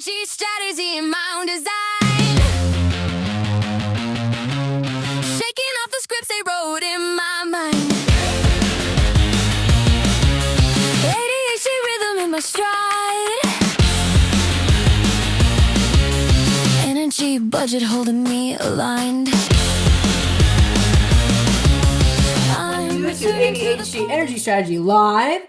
Energy, strategy, and my own design. Shaking off the scripts they wrote in my mind. ADHD rhythm in my stride. Energy budget holding me aligned. To ADHD Energy Strategy Live,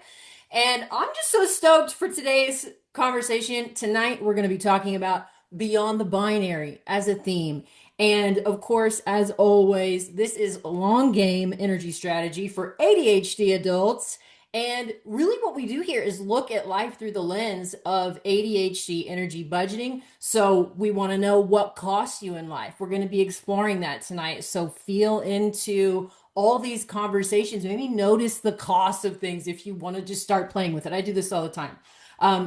and I'm just so stoked for today's conversation. Tonight we're going to be talking about beyond the binary as a theme, and of course, as always, this is long game energy strategy for ADHD adults. And really what we do here is look at life through the lens of ADHD energy budgeting. So we want to know what costs you in life. We're going to be exploring that tonight. So feel into all these conversations. Maybe notice the cost of things if you want to just start playing with it. I do this all the time.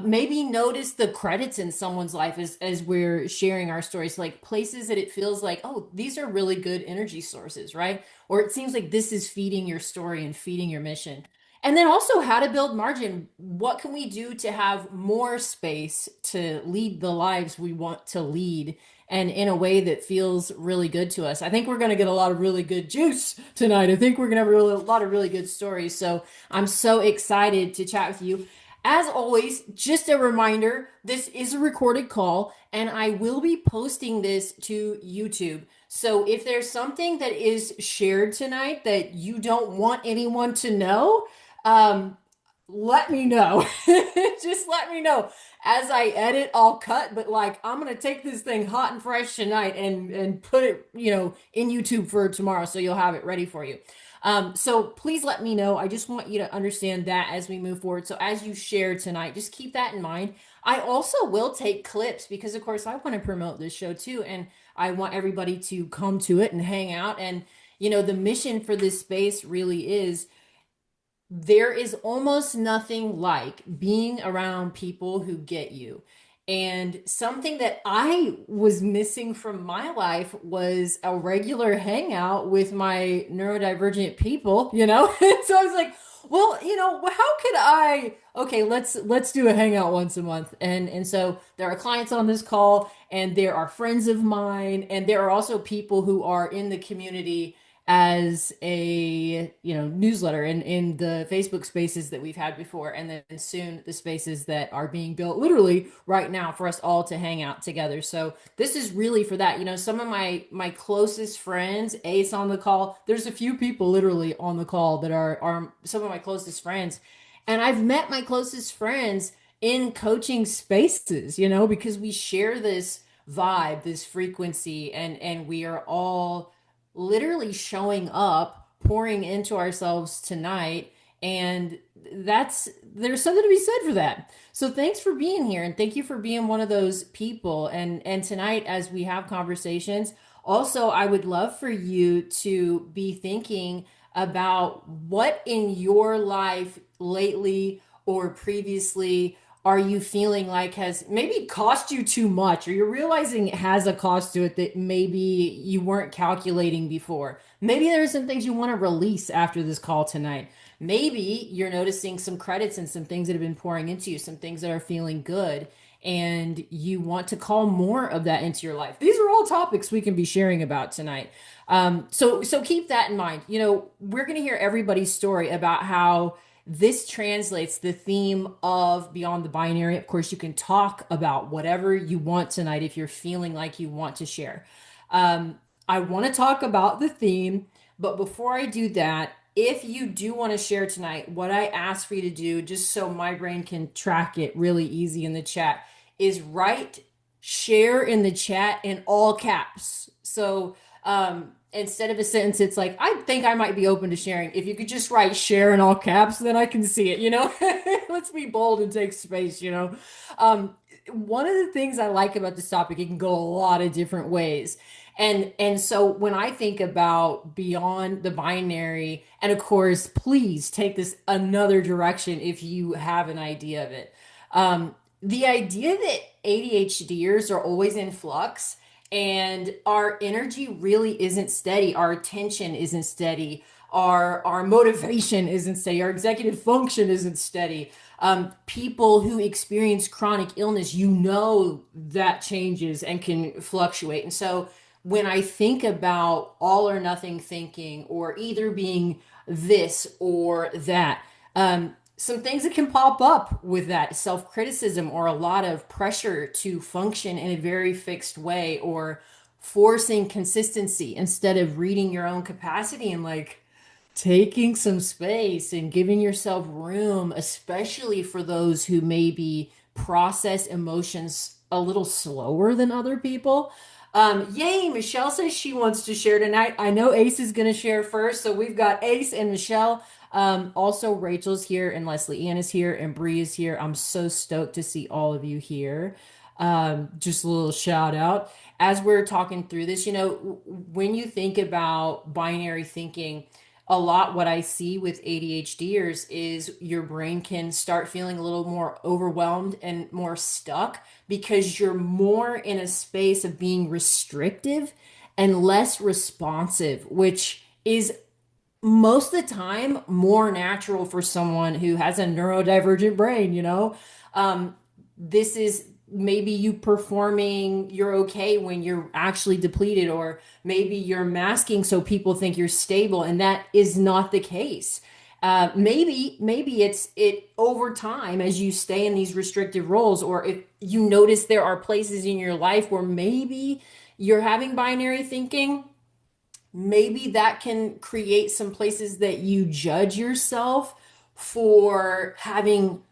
Maybe notice the credits in someone's life as we're sharing our stories, like places that it feels like, oh, these are really good energy sources, right? Or it seems like this is feeding your story and feeding your mission. And then also how to build margin. What can we do to have more space to lead the lives we want to lead and in a way that feels really good to us? I think we're going to get a lot of really good juice tonight. I think we're going to have a lot of really good stories. So I'm so excited to chat with you. As always, just a reminder, this is a recorded call and I will be posting this to YouTube. So if there's something that is shared tonight that you don't want anyone to know, let me know. Just let me know. As I edit, I'll cut, but like I'm gonna take this thing hot and fresh tonight and put it, in YouTube for tomorrow, so you'll have it ready for you. So please let me know. I just want you to understand that as we move forward. So as you share tonight, just keep that in mind. I also will take clips because of course I want to promote this show too, and I want everybody to come to it and hang out. And the mission for this space really is, there is almost nothing like being around people who get you. And something that I was missing from my life was a regular hangout with my neurodivergent people, So I was like, well, how could okay, let's do a hangout once a month. And so there are clients on this call and there are friends of mine, and there are also people who are in the community as a newsletter and in the Facebook spaces that we've had before, and then soon the spaces that are being built literally right now for us all to hang out together. So this is really for that. Some of my closest friends, Ayce on the call, there's a few people literally on the call that are some of my closest friends, and I've met my closest friends in coaching spaces, because we share this vibe, this frequency, and we are all literally showing up, pouring into ourselves tonight. And there's something to be said for that. So thanks for being here, and thank you for being one of those people. And tonight, as we have conversations, also, I would love for you to be thinking about what in your life lately or previously are you feeling like has maybe cost you too much, or you're realizing it has a cost to it that maybe you weren't calculating before. Maybe there are some things you want to release after this call tonight. Maybe you're noticing some credits and some things that have been pouring into you, some things that are feeling good, and you want to call more of that into your life. These are all topics we can be sharing about tonight. So keep that in mind. We're going to hear everybody's story about how this translates the theme of beyond the binary. Of course, you can talk about whatever you want tonight if you're feeling like you want to share. I want to talk about the theme, but before I do that, if you do want to share tonight, what I ask for you to do, just so my brain can track it really easy in the chat, is write share in the chat in all caps. So instead of a sentence, it's like, I think I might be open to sharing. If you could just write share in all caps, then I can see it, Let's be bold and take space, One of the things I like about this topic, it can go a lot of different ways. And so when I think about beyond the binary, and of course, please take this another direction if you have an idea of it. The idea that ADHDers are always in flux, and our energy really isn't steady, our attention isn't steady, our motivation isn't steady, our executive function isn't steady. People who experience chronic illness, you know that changes and can fluctuate. And so when I think about all or nothing thinking, or either being this or that, some things that can pop up with that self-criticism, or a lot of pressure to function in a very fixed way, or forcing consistency instead of reading your own capacity, and like taking some space and giving yourself room, especially for those who maybe process emotions a little slower than other people. Yay, Michele says she wants to share tonight. I know Ace is going to share first, so we've got Ace and Michele. Also, Rachel's here, and Leslie Ann is here, and Bree is here. I'm so stoked to see all of you here. Just a little shout out. As we're talking through this, when you think about binary thinking, a lot what I see with ADHDers is your brain can start feeling a little more overwhelmed and more stuck because you're more in a space of being restrictive and less responsive, which is most of the time more natural for someone who has a neurodivergent brain. This is maybe you performing you're okay when you're actually depleted, or maybe you're masking so people think you're stable, and that is not the case. Maybe it over time, as you stay in these restrictive roles, or if you notice there are places in your life where maybe you're having binary thinking, maybe that can create some places that you judge yourself for having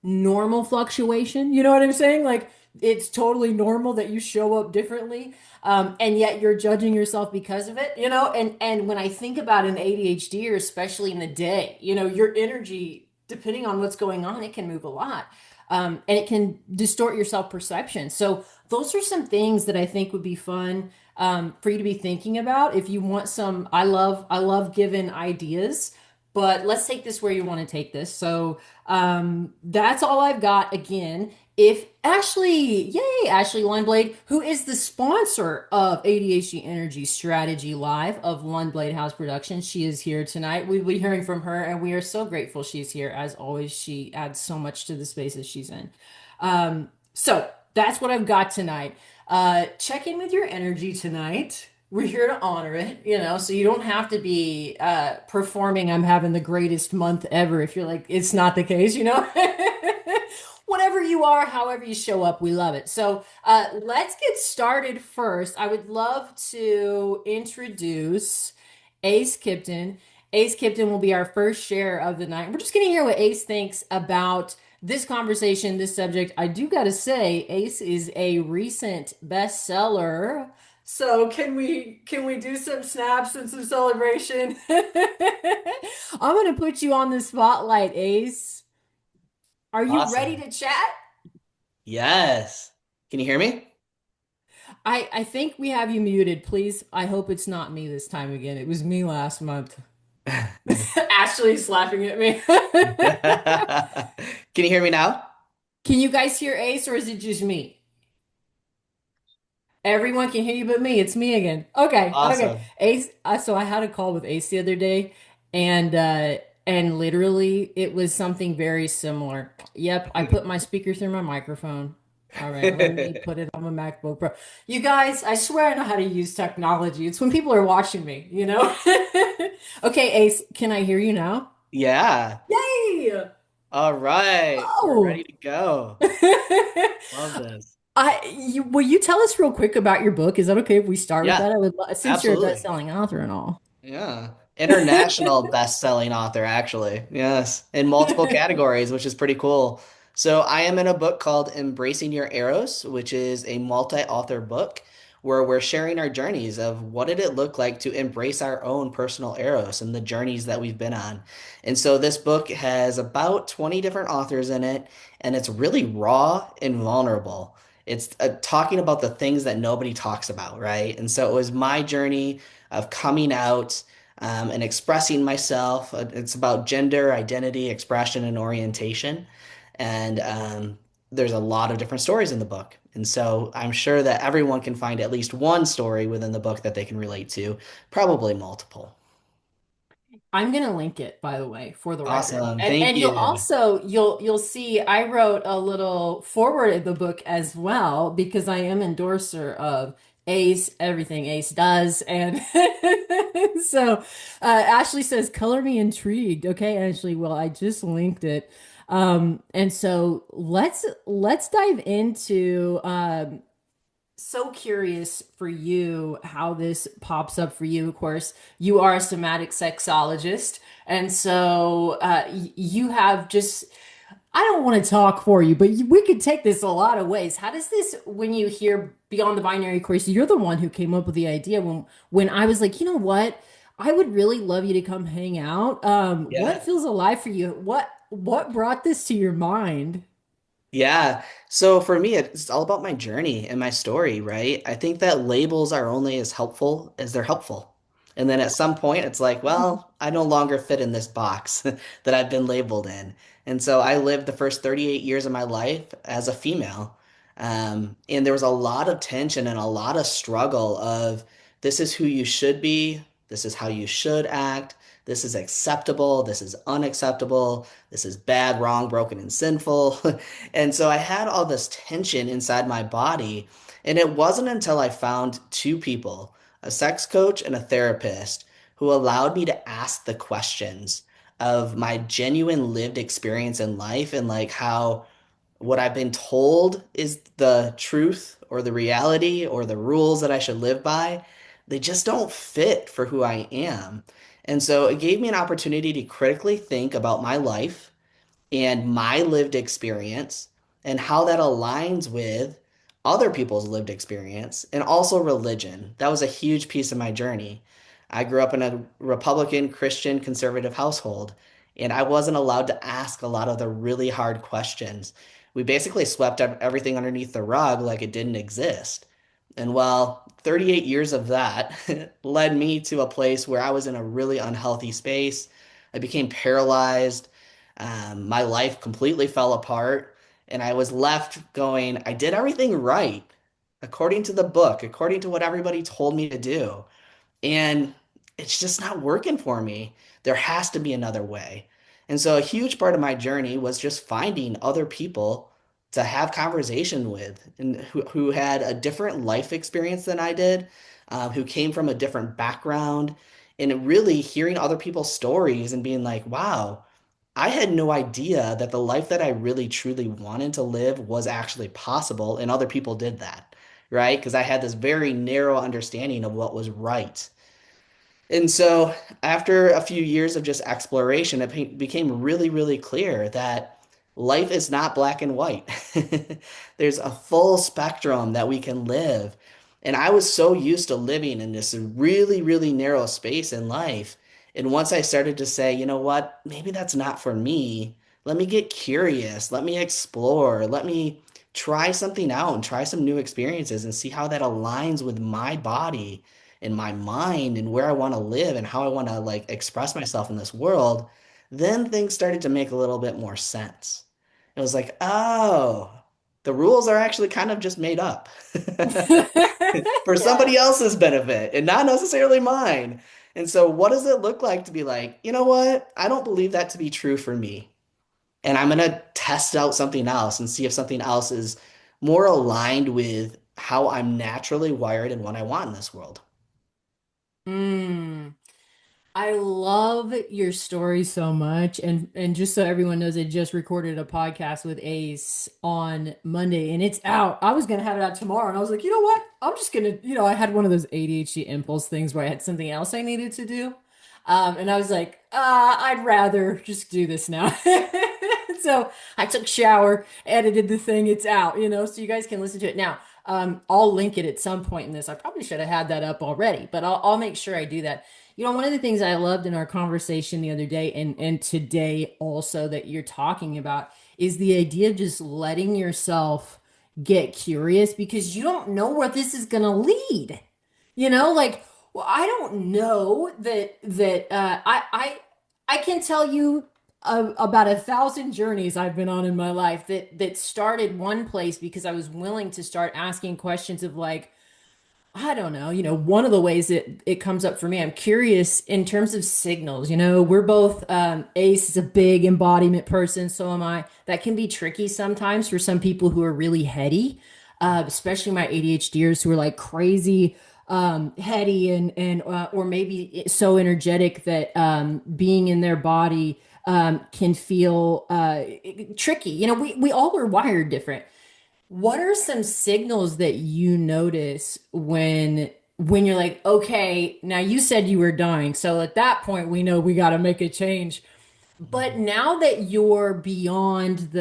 normal fluctuation. You know what I'm saying? Like, it's totally normal that you show up differently, and yet you're judging yourself because of it. And when I think about an ADHD, or especially in the day, your energy, depending on what's going on, it can move a lot, and it can distort your self perception. So those are some things that I think would be fun, for you to be thinking about if you want some. I love giving ideas, but let's take this where you want to take this. So that's all I've got. Again, if Ashley, yay, Ashley Lundblade, who is the sponsor of ADHD Energy Strategy Live of Lundblade House Productions, she is here tonight. We'll be hearing from her, and we are so grateful she's here. As always, she adds so much to the spaces she's in. So that's what I've got tonight. Check in with your energy tonight. We're here to honor it, so you don't have to be performing I'm having the greatest month ever if you're like, it's not the case. Whatever you are, however you show up, we love it. So let's get started first. I would love to introduce Ayce Kyptyn. Ayce Kyptyn will be our first share of the night. We're just going to hear what Ayce thinks about this conversation, this subject. I do got to say, Ayce is a recent bestseller. So can we do some snaps and some celebration? I'm going to put you on the spotlight, Ayce. Are you ready Awesome. to chat? Yes. Can you hear me? I think we have you muted. Please. I hope it's not me this time again. It was me last month. Ashley's laughing at me. Can you hear me now? Can you guys hear Ace, or is it just me? Everyone can hear you but me. It's me again. Okay, okay. Awesome. Ace, so I had a call with Ace the other day, and literally it was something very similar. Yep, I put my speaker through my microphone. All right, let me put it on my MacBook Pro. You guys, I swear I know how to use technology. It's when people are watching me. Okay, Ace, can I hear you now? Yeah. Yay! All right. We're ready Oh. to go. Love this. Will you tell us real quick about your book? Is that okay if we start with Yeah, that? Since you're a absolutely. best-selling author and all. Yeah. International best-selling author, actually. Yes. In multiple categories, which is pretty cool. So I am in a book called Embracing Your Arrows, which is a multi-author book where we're sharing our journeys of what did it look like to embrace our own personal arrows and the journeys that we've been on. And so this book has about 20 different authors in it, and it's really raw and vulnerable. It's talking about the things that nobody talks about, right? And so it was my journey of coming out and expressing myself. It's about gender, identity, expression, and orientation. And there's a lot of different stories in the book. And so I'm sure that everyone can find at least one story within the book that they can relate to, probably multiple. I'm gonna link it, by the way, for the record. Awesome. And Thank you'll you. also you'll see I wrote a little forward of the book as well because I am endorser of Ace, everything Ace does. And so Ashley says, color me intrigued. Okay, Ashley, well, I just linked it. And so let's dive into so curious for you how this pops up for you. Of course, you are a somatic sexologist, and so you have just. I don't want to talk for you, but we could take this a lot of ways. How does this, when you hear Beyond the Binary, of course, you're the one who came up with the idea when I was like, you know what, I would really love you to come hang out. What Yeah. feels alive for you? What brought this to your mind? Yeah. So for me, it's all about my journey and my story, right? I think that labels are only as helpful as they're helpful. And then at some point, it's like, well, I no longer fit in this box that I've been labeled in. And so I lived the first 38 years of my life as a female. And there was a lot of tension and a lot of struggle of this is who you should be, this is how you should act, this is acceptable, this is unacceptable, this is bad, wrong, broken, and sinful. And so I had all this tension inside my body. And it wasn't until I found two people, a sex coach and a therapist, who allowed me to ask the questions of my genuine lived experience in life and like how what I've been told is the truth or the reality or the rules that I should live by. They just don't fit for who I am. And so it gave me an opportunity to critically think about my life and my lived experience and how that aligns with other people's lived experience and also religion. That was a huge piece of my journey. I grew up in a Republican, Christian, conservative household, and I wasn't allowed to ask a lot of the really hard questions. We basically swept everything underneath the rug like it didn't exist. And well, 38 years of that led me to a place where I was in a really unhealthy space. I became paralyzed. My life completely fell apart, and I was left going, I did everything right, according to the book, according to what everybody told me to do. And it's just not working for me. There has to be another way. And so a huge part of my journey was just finding other people to have conversation with and who had a different life experience than I did, who came from a different background, and really hearing other people's stories and being like, wow, I had no idea that the life that I really truly wanted to live was actually possible, and other people did that, right? Because I had this very narrow understanding of what was right. And so, after a few years of just exploration, it became really, really clear that life is not black and white. There's a full spectrum that we can live. And I was so used to living in this really, really narrow space in life. And once I started to say, you know what, maybe that's not for me, let me get curious, let me explore, let me try something out and try some new experiences and see how that aligns with my body in my mind and where I want to live and how I want to like express myself in this world, then things started to make a little bit more sense. It was like, oh, the rules are actually kind of just made up for Yeah. somebody else's benefit and not necessarily mine. And so, what does it look like to be like, you know what? I don't believe that to be true for me. And I'm going to test out something else and see if something else is more aligned with how I'm naturally wired and what I want in this world. Mm. I love your story so much. And just so everyone knows, I just recorded a podcast with Ace on Monday and it's out. I was gonna have it out tomorrow, and I was like, you know what? I'm just gonna, I had one of those ADHD impulse things where I had something else I needed to do. And I was like, I'd rather just do this now. So I took a shower, edited the thing, it's out, so you guys can listen to it now. I'll link it at some point in this. I probably should have had that up already, but I'll make sure I do that. One of the things I loved in our conversation the other day and today also that you're talking about is the idea of just letting yourself get curious because you don't know where this is going to lead. Like, well, I don't know that I can tell you about 1,000 journeys I've been on in my life that started one place because I was willing to start asking questions of like, I don't know, one of the ways it comes up for me, I'm curious in terms of signals. We're both, Ace is a big embodiment person, so am I. That can be tricky sometimes for some people who are really heady, especially my ADHDers who are like crazy, heady and or maybe so energetic that being in their body can feel tricky. We all are wired different. What are some signals that you notice when you're like, okay, now you said you were dying, so at that point we know we got to make a change. But now that you're beyond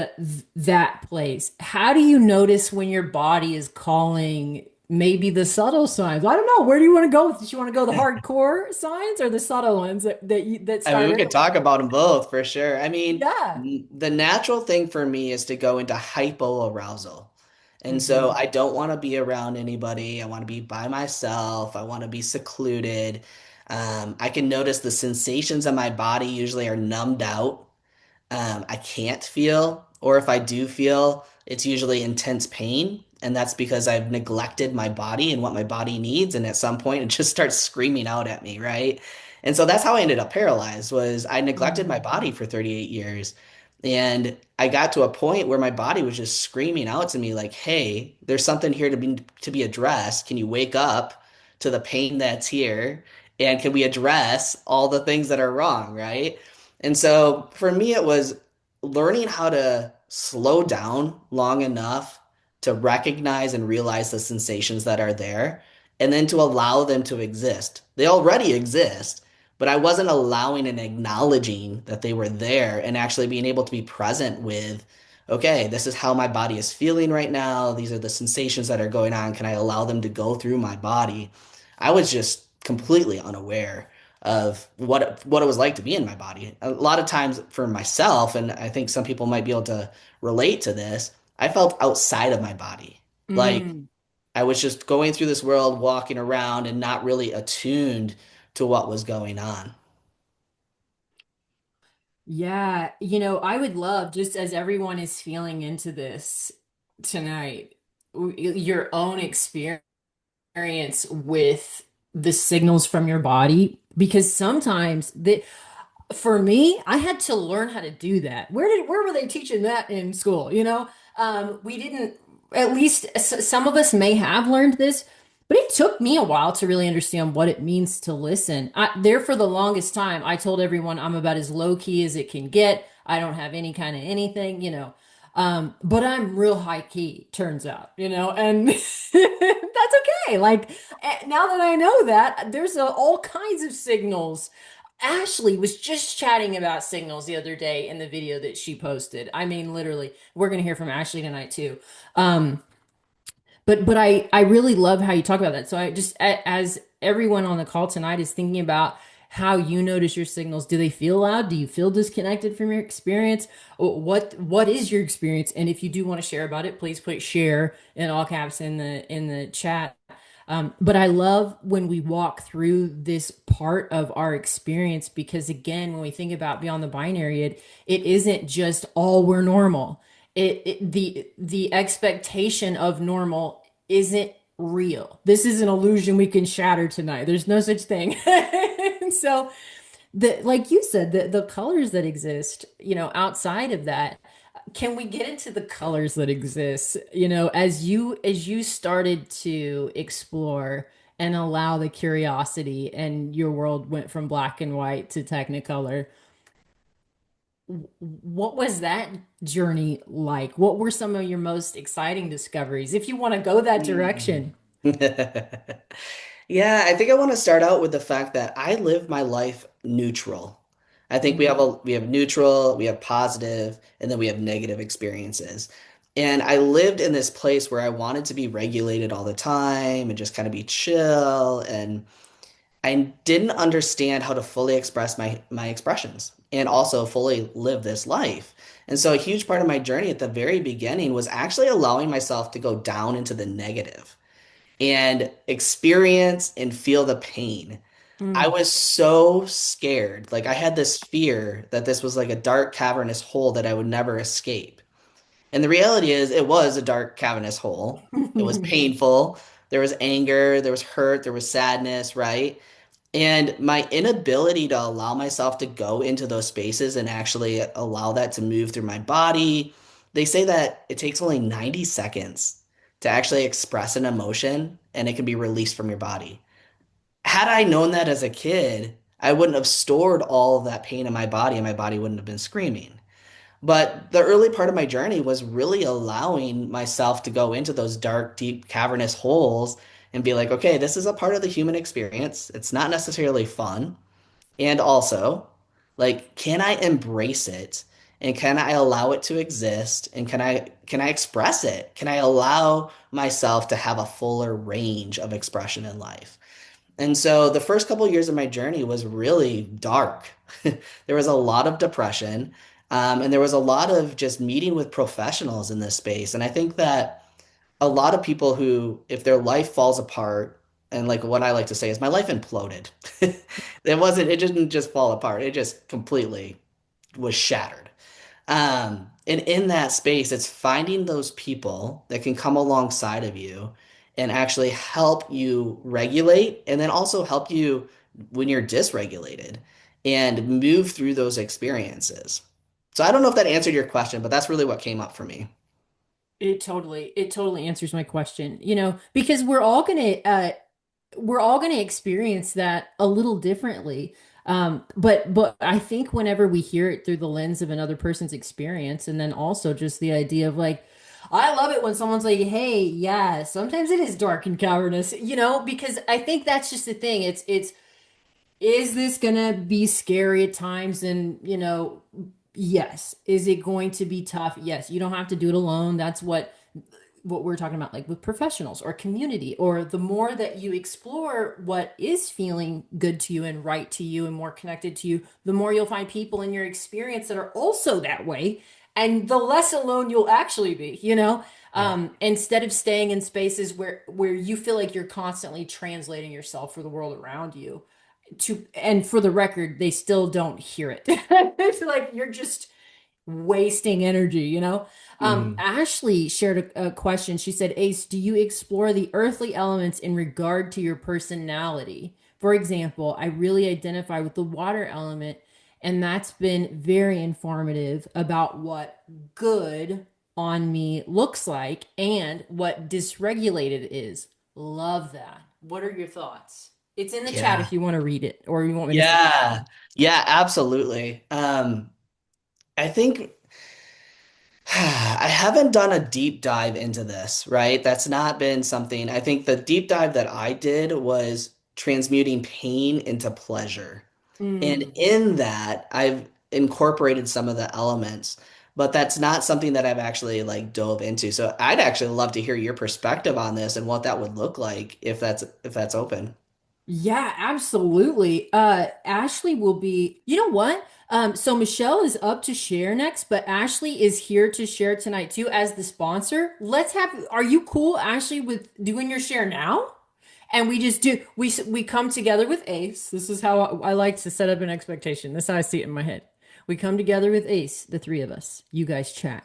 that place, how do you notice when your body is calling maybe the subtle signs? I don't know. Where do you want to go? Do you want to go the hardcore signs or the subtle ones that I mean, start we could early? talk about them both for sure. I mean, Yeah. the natural thing for me is to go into hypoarousal. And so Hmm. I don't want to be around anybody. I want to be by myself. I want to be secluded. I can notice the sensations of my body usually are numbed out. I can't feel, or if I do feel, it's usually intense pain. And that's because I've neglected my body and what my body needs. And at some point, it just starts screaming out at me, right? And so that's how I ended up paralyzed was I neglected my body for 38 years. And I got to a point where my body was just screaming out to me like, "Hey, there's something here to be addressed. Can you wake up to the pain that's here? And can we address all the things that are wrong, right?" And so for me, it was learning how to slow down long enough to recognize and realize the sensations that are there, and then to allow them to exist. They already exist, but I wasn't allowing and acknowledging that they were there and actually being able to be present with, okay, this is how my body is feeling right now. These are the sensations that are going on. Can I allow them to go through my body? I was just completely unaware of what it was like to be in my body. A lot of times for myself, and I think some people might be able to relate to this, I felt outside of my body. Like Mm. I was just going through this world, walking around and not really attuned to what was going on. Yeah, I would love, just as everyone is feeling into this tonight, your own experience with the signals from your body, because sometimes for me, I had to learn how to do that. Where were they teaching that in school? We didn't, at least some of us may have learned this, but it took me a while to really understand what it means to listen. There for the longest time, I told everyone I'm about as low key as it can get. I don't have any kind of anything. But I'm real high key, turns out, and that's okay. Like now that I know that, there's all kinds of signals. Ashley was just chatting about signals the other day in the video that she posted. I mean, literally, we're gonna hear from Ashley tonight too. Um, but I really love how you talk about that. So I just as everyone on the call tonight is thinking about how you notice your signals, do they feel loud? Do you feel disconnected from your experience? What is your experience? And if you do want to share about it, please put share in all caps in the chat. But I love when we walk through this part of our experience because again, when we think about beyond the binary, it isn't just all we're normal. The expectation of normal isn't real. This is an illusion we can shatter tonight. There's no such thing. And so like you said, the colors that exist, outside of that, can we get into the colors that exist, as you started to explore and allow the curiosity and your world went from black and white to technicolor? What was that journey like? What were some of your most exciting discoveries, if you want to go that Mm. direction? Yeah, I think I want to start out with the fact that I live my life neutral. I think we have neutral, we have positive, and then we have negative experiences. And I lived in this place where I wanted to be regulated all the time and just kind of be chill and I didn't understand how to fully express my expressions and also fully live this life. And so a huge part of my journey at the very beginning was actually allowing myself to go down into the negative and experience and feel the pain. I Mm. was so scared. Like I had this fear that this was like a dark cavernous hole that I would never escape. And the reality is it was a dark cavernous hole. It was painful, There was anger, there was hurt, there was sadness, right? And my inability to allow myself to go into those spaces and actually allow that to move through my body. They say that it takes only 90 seconds to actually express an emotion and it can be released from your body. Had I known that as a kid, I wouldn't have stored all of that pain in my body and my body wouldn't have been screaming. But the early part of my journey was really allowing myself to go into those dark, deep, cavernous holes and be like, okay, this is a part of the human experience. It's not necessarily fun. And also, like, can I embrace it? And can I allow it to exist? And can I express it? Can I allow myself to have a fuller range of expression in life? And so the first couple of years of my journey was really dark. There was a lot of depression, and there was a lot of just meeting with professionals in this space. And I think that a lot of people who, if their life falls apart, and like what I like to say is my life imploded. It didn't just fall apart. It just completely was shattered. And in that space, it's finding those people that can come alongside of you and actually help you regulate and then also help you when you're dysregulated and move through those experiences. So I don't know if that answered your question, but that's really what came up for me. It totally answers my question, because we're all gonna experience that a little differently. But I think whenever we hear it through the lens of another person's experience, and then also just the idea of like, I love it when someone's like, "Hey, yeah, sometimes it is dark and cavernous," because I think that's just the thing. It's is this gonna be scary at times? And, yes. Is it going to be tough? Yes. You don't have to do it alone. That's what we're talking about, like with professionals or community, or the more that you explore what is feeling good to you and right to you and more connected to you, the more you'll find people in your experience that are also that way. And the less alone you'll actually be, Yeah. instead of staying in spaces where you feel like you're constantly translating yourself for the world around you and for the record, they still don't hear it. It's like you're just wasting energy. Mhm. Ashley shared a question. She said, Ace, do you explore the earthly elements in regard to your personality? For example, I really identify with the water element, and that's been very informative about what good on me looks like and what dysregulated is. Love that. What are your thoughts? It's in the chat Yeah. if you want to read it or you want me to say it. Yeah. Yeah, absolutely. I think I haven't done a deep dive into this, right? That's not been something. I think the deep dive that I did was transmuting pain into pleasure. And Mm. in that, I've incorporated some of the elements, but that's not something that I've actually like dove into. So I'd actually love to hear your perspective on this and what that would look like if that's open. Yeah, absolutely. Ashley will be, you know what? So Michelle is up to share next, but Ashley is here to share tonight too as the sponsor. Are you cool, Ashley, with doing your share now? And we come together with Ace. This is how I like to set up an expectation. This is how I see it in my head. We come together with Ace, the three of us. You guys chat.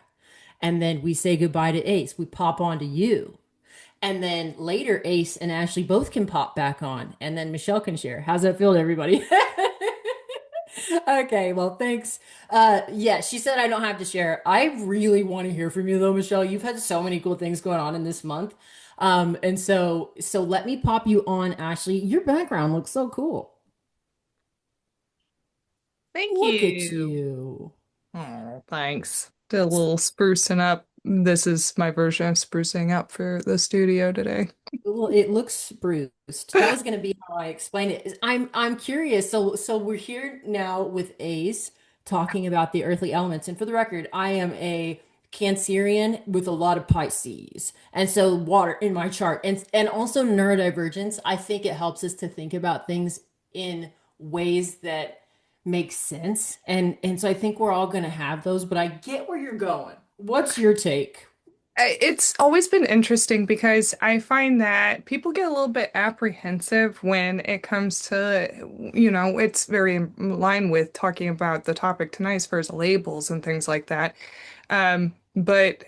And then we say goodbye to Ace. We pop on to you. And then later, Ace and Ashley both can pop back on, and then Michelle can share. How's that feel to everybody? Okay, well, thanks. Yeah, she said I don't have to share. I really want to hear from you though, Michelle. You've had so many cool things going on in this month. And so let me pop you on, Ashley. Your background looks so cool. Thank Look at you. you. Oh, thanks. Did a little sprucing up. This is my version of sprucing up for the studio today. Well, it looks spruced. That was going to be how I explain it. I'm curious. So we're here now with Ace talking about the earthly elements. And for the record, I am a Cancerian with a lot of Pisces. And so water in my chart and also neurodivergence. I think it helps us to think about things in ways that make sense. And so I think we're all going to have those, but I get where you're going. What's your take? It's always been interesting because I find that people get a little bit apprehensive when it comes to, it's very in line with talking about the topic tonight as far as labels and things like that. But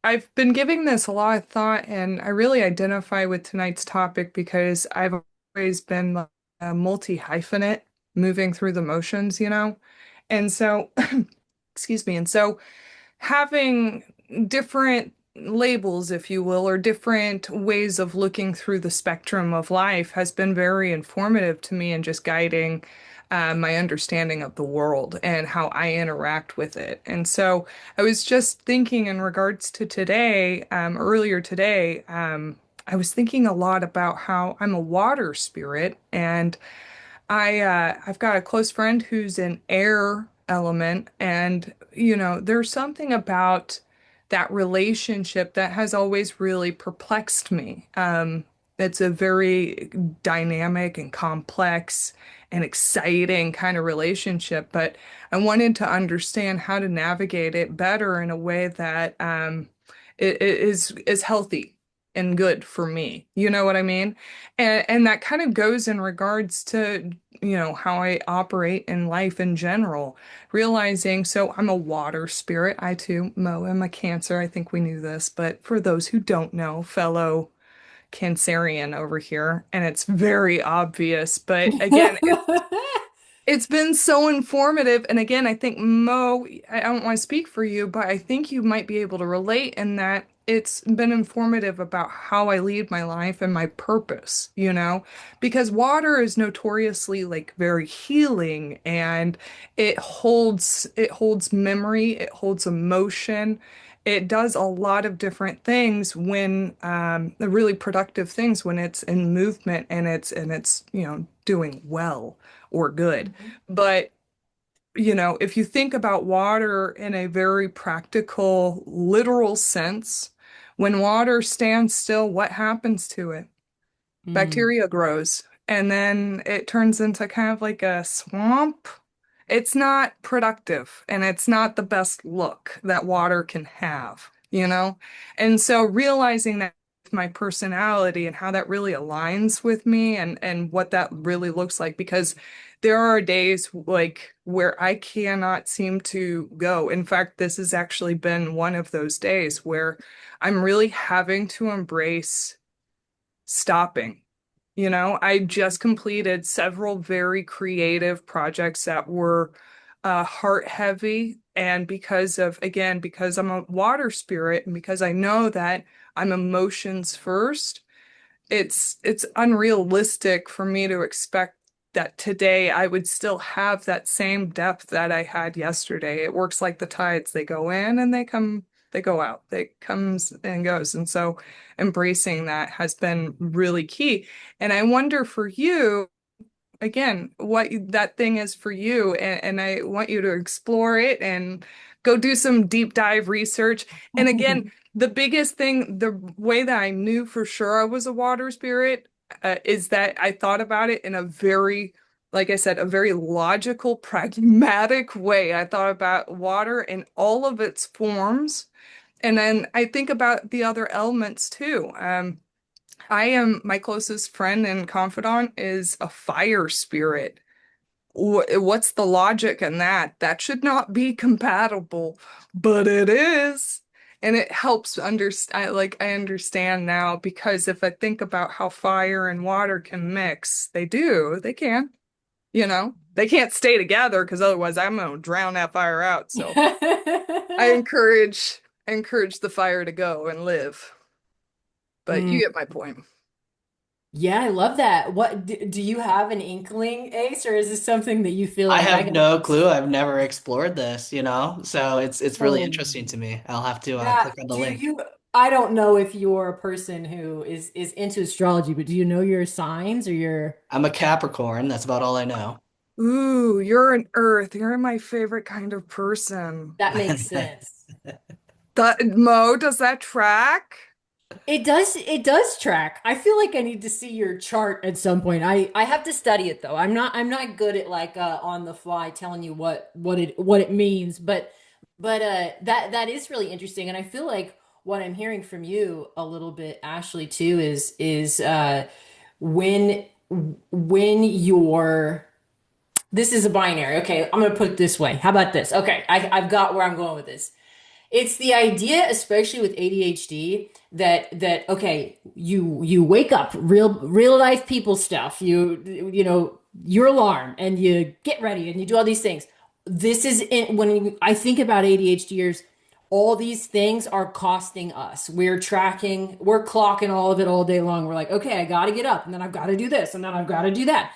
I've been giving this a lot of thought, and I really identify with tonight's topic because I've always been like a multi-hyphenate moving through the motions, you know? And so, excuse me. And so having different labels, if you will, or different ways of looking through the spectrum of life has been very informative to me and just guiding my understanding of the world and how I interact with it. And so I was just thinking in regards to today, earlier today, I was thinking a lot about how I'm a water spirit and I've got a close friend who's an air element, and there's something about that relationship that has always really perplexed me. It's a very dynamic and complex and exciting kind of relationship, but I wanted to understand how to navigate it better in a way that it is healthy and good for me. You know what I mean? And that kind of goes in regards to how I operate in life in general, realizing so I'm a water spirit. I too, Mo, am a Cancer. I think we knew this, but for those who don't know, fellow Cancerian over here, and it's very obvious. But again, it's been so informative. And again, I think Mo, I don't want to speak for you, but I think you might be able to relate in that it's been informative about how I lead my life and my purpose, because water is notoriously like very healing and it holds memory, it holds emotion. It does a lot of different things when the really productive things when it's in movement and it's doing well or good. But, if you think about water in a very practical, literal sense, when water stands still, what happens to it? Mm. Bacteria grows, and then it turns into kind of like a swamp. It's not productive, and it's not the best look that water can have. And so realizing that with my personality and how that really aligns with me and what that really looks like, because there are days like where I cannot seem to go. In fact, this has actually been one of those days where I'm really having to embrace stopping. I just completed several very creative projects that were heart heavy. And because I'm a water spirit and because I know that I'm emotions first, it's unrealistic for me to expect that today I would still have that same depth that I had yesterday. It works like the tides. They go in and they go out. They comes and goes. And so embracing that has been really key. And I wonder for you, again, what that thing is for you. And I want you to explore it and go do some deep dive research. And again, the biggest thing, the way that I knew for sure I was a water spirit, is that I thought about it in a very, like I said, a very logical, pragmatic way. I thought about water in all of its forms. And then I think about the other elements too. My closest friend and confidant is a fire spirit. What's the logic in that? That should not be compatible, but it is. And it helps understand, like I understand now, because if I think about how fire and water can mix, they can, they can't stay together because otherwise I'm gonna drown that fire out. So I encourage the fire to go and live. But you Mm. get my point. Yeah, I love that. What do you have an inkling, Ace, or is this something that you feel I like I have got? no clue. I've never explored this, so it's really Oh, interesting to me. I'll have to yeah. click on the Do link. you? I don't know if you're a person who is into astrology, but do you know your signs or your? I'm a Capricorn. That's about all I know. Ooh, you're an Earth. You're my favorite kind of person. That makes sense. Mo, does that track? It does track. I feel like I need to see your chart at some point. I have to study it though. I'm not good at like on the fly telling you what it means, but that is really interesting and I feel like what I'm hearing from you a little bit Ashley too is when when you're this is a binary. Okay, I'm gonna put it this way. How about this? Okay, I've got where I'm going with this It's the idea, especially with ADHD, that okay, you wake up, real life people stuff. Your alarm, and you get ready and you do all these things. This is I think about ADHDers, all these things are costing us. We're tracking, we're clocking all of it all day long. We're like, okay, I got to get up, and then I've got to do this, and then I've got to do that.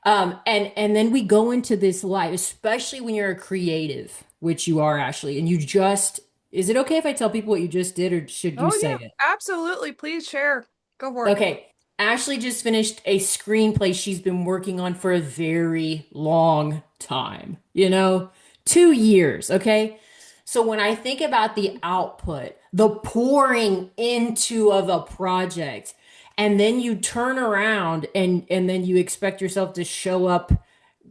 And then we go into this life, especially when you're a creative, which you are, Ashley, and is it okay if I tell people what you just did, or should you Oh say yeah, it? absolutely. Please share. Go for it. Okay. Ashley just finished a screenplay she's been working on for a very long time, 2 years. Okay. So when I think about the output, the pouring into of a project, and then you turn around and then you expect yourself to show up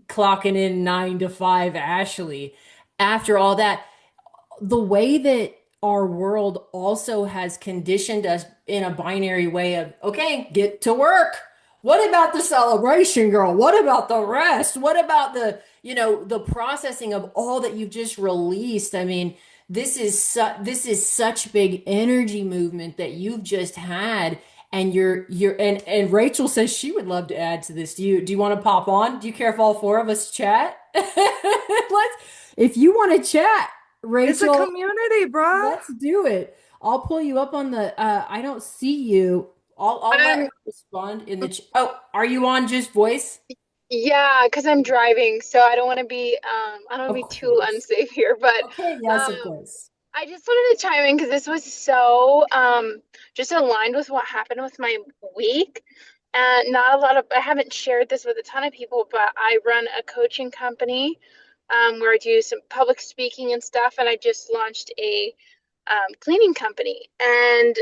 clocking in 9 to 5, Ashley, after all that, the way that our world also has conditioned us in a binary way of, okay, get to work. What about the celebration, girl? What about the rest? What about the processing of all that you've just released? I mean, this is such big energy movement that you've just had, and and Rachel says she would love to add to this. Do you want to pop on? Do you care if all four of us chat? If you want to chat, It's a Rachel, community, bruh. let's do it. I'll pull you up on the I don't see you. I'll let her Um, respond in the oh, are you on just voice? yeah, because I'm driving, so I don't want Of to be too course. unsafe here. But Okay, yes, of um, course. I just wanted to chime in because this was so just aligned with what happened with my week. And not a lot of I haven't shared this with a ton of people, but I run a coaching company where I do some public speaking and stuff, and I just launched a cleaning company. And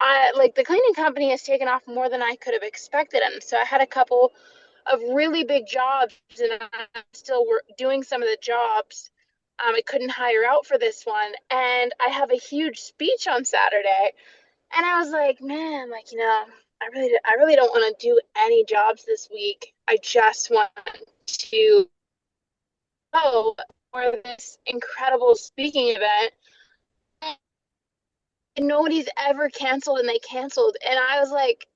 I like the cleaning company has taken off more than I could have expected. And so I had a couple of really big jobs, and I'm still doing some of the jobs. I couldn't hire out for this one, and I have a huge speech on Saturday. And I was like, man, I really don't want to do any jobs this week. I just want to go for this incredible speaking event. And nobody's ever canceled, and they canceled. And I was like,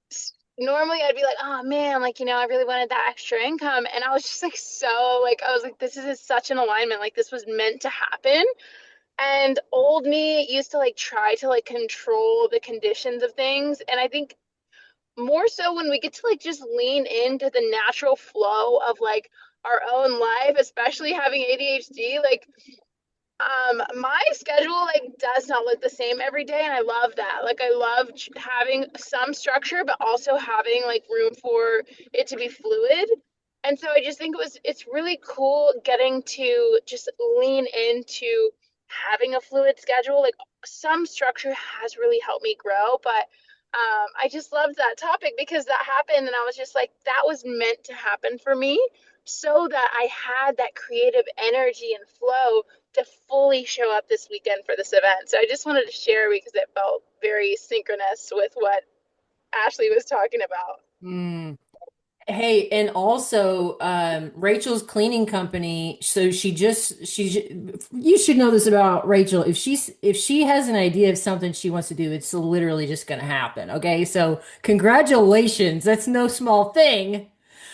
normally I'd be like, oh man, I really wanted that extra income. And I was just like, I was like, this is such an alignment. Like, this was meant to happen. And old me used to try to control the conditions of things. And I think more so when we get to just lean into the natural flow of our own life, especially having ADHD, my schedule does not look the same every day, and I love that. I love having some structure, but also having room for it to be fluid. And so I just think it's really cool getting to just lean into having a fluid schedule. Some structure has really helped me grow, but I just loved that topic because that happened, and I was just like, that was meant to happen for me so that I had that creative energy and flow to fully show up this weekend for this event. So I just wanted to share because it felt very synchronous with what Ashley was talking about. Mm. Hey, and also Rachel's cleaning company, so you should know this about Rachel. If she has an idea of something she wants to do, it's literally just gonna happen. Okay, so congratulations. That's no small thing.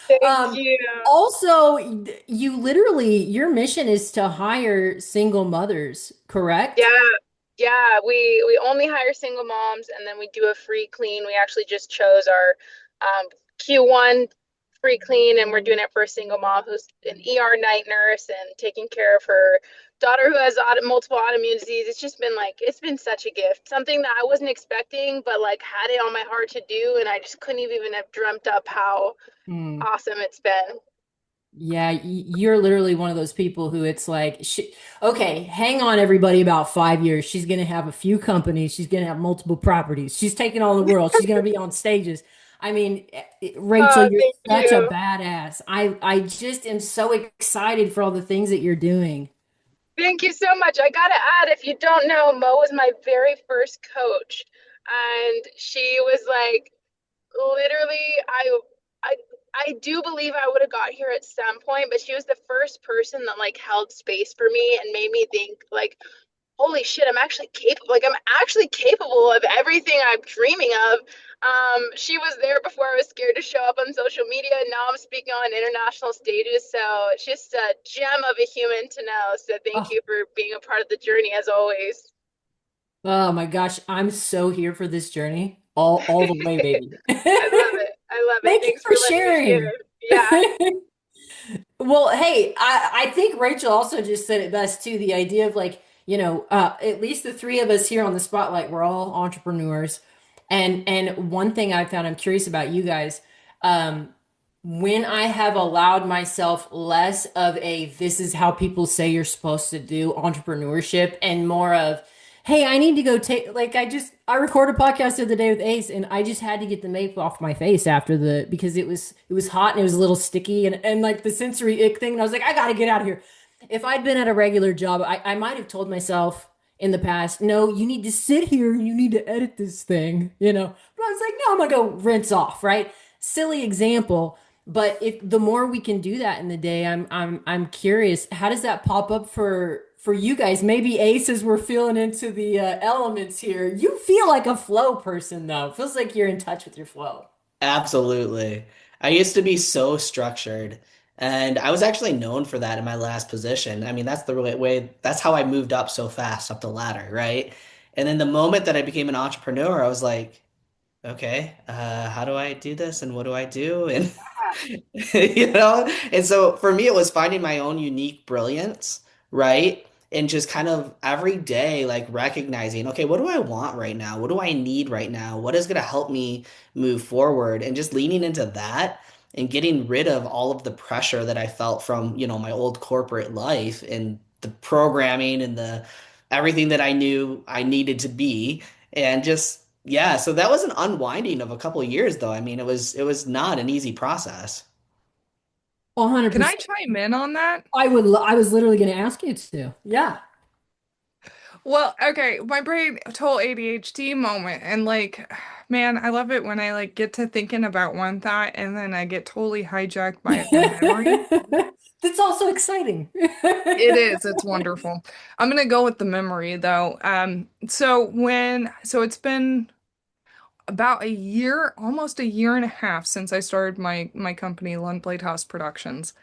Thank Um, you. Also, your mission is to hire single mothers, correct? Yeah, yeah. We only hire single moms, and then we do a free clean. We actually just chose our Q1 free clean, and we're doing it for a single mom who's an ER night nurse and taking care of her daughter who has multiple autoimmune disease. It's been such a gift, something that I wasn't expecting, but had it on my heart to do, and I just couldn't even have dreamt up how Hmm. awesome it's been. Yeah, you're literally one of those people who it's like, okay, hang on, everybody, about 5 years. She's going to have a few companies. She's going to have multiple properties. She's taking all the world. She's going to be on stages. I mean, Rachel, Oh, you're thank such a you. badass. I just am so excited for all the things that you're doing. Thank you so much. I gotta add, if you don't know, Mo was my very first coach, and she was literally, I, I do believe I would have got here at some point, but she was the first person that held space for me and made me think holy shit, I'm actually capable. Like, I'm actually capable of everything I'm dreaming of. She was there before I was scared to show up on social media. Now I'm speaking on international stages. So just a gem of a human to know. So thank Oh, you for being a part of the journey as always. oh my gosh, I'm so here for this journey. All the way, baby. I love it. I love it. Thank you Thanks for for letting me sharing. share. Yeah. Well, hey, I think Rachel also just said it best too. The idea of like, at least the three of us here on the spotlight, we're all entrepreneurs. And one thing I found, I'm curious about you guys, um, when I have allowed myself less of a this is how people say you're supposed to do entrepreneurship and more of, hey, I need to go take like I recorded a podcast the other day with Ace and I just had to get the makeup off my face after the because it was hot and it was a little sticky and like the sensory ick thing and I was like, I gotta get out of here. If I'd been at a regular job, I might have told myself in the past, no, you need to sit here and you need to edit this thing. But I was like, no, I'm gonna go rinse off, right? Silly example. But if the more we can do that in the day, I'm curious, how does that pop up for you guys? Maybe Ace, as we're feeling into the elements here. You feel like a flow person though. Feels like you're in touch with your flow. Absolutely. I used to be so structured, and I was actually known for that in my last position. I mean, that's the really way, that's how I moved up so fast up the ladder, right? And then the moment that I became an entrepreneur, I was like, okay, how do I do this and what do I do? And and so for me, it was finding my own unique brilliance, right? And just kind of every day, like recognizing, okay, what do I want right now? What do I need right now? What is going to help me move forward? And just leaning into that and getting rid of all of the pressure that I felt from, my old corporate life and the programming and the everything that I knew I needed to be. And just, yeah, so that was an unwinding of a couple of years though. I mean, it was not an easy process. Can I 100%. chime in on that? I was literally going to ask you to. Yeah. Well, okay, my brain total ADHD moment and like man, I love it when I like get to thinking about one thought and then I get totally hijacked by a memory. That's also exciting. It is, it's wonderful. I'm gonna go with the memory though. So it's been about a year, almost a year and a half since I started my company, Lundblade House Productions.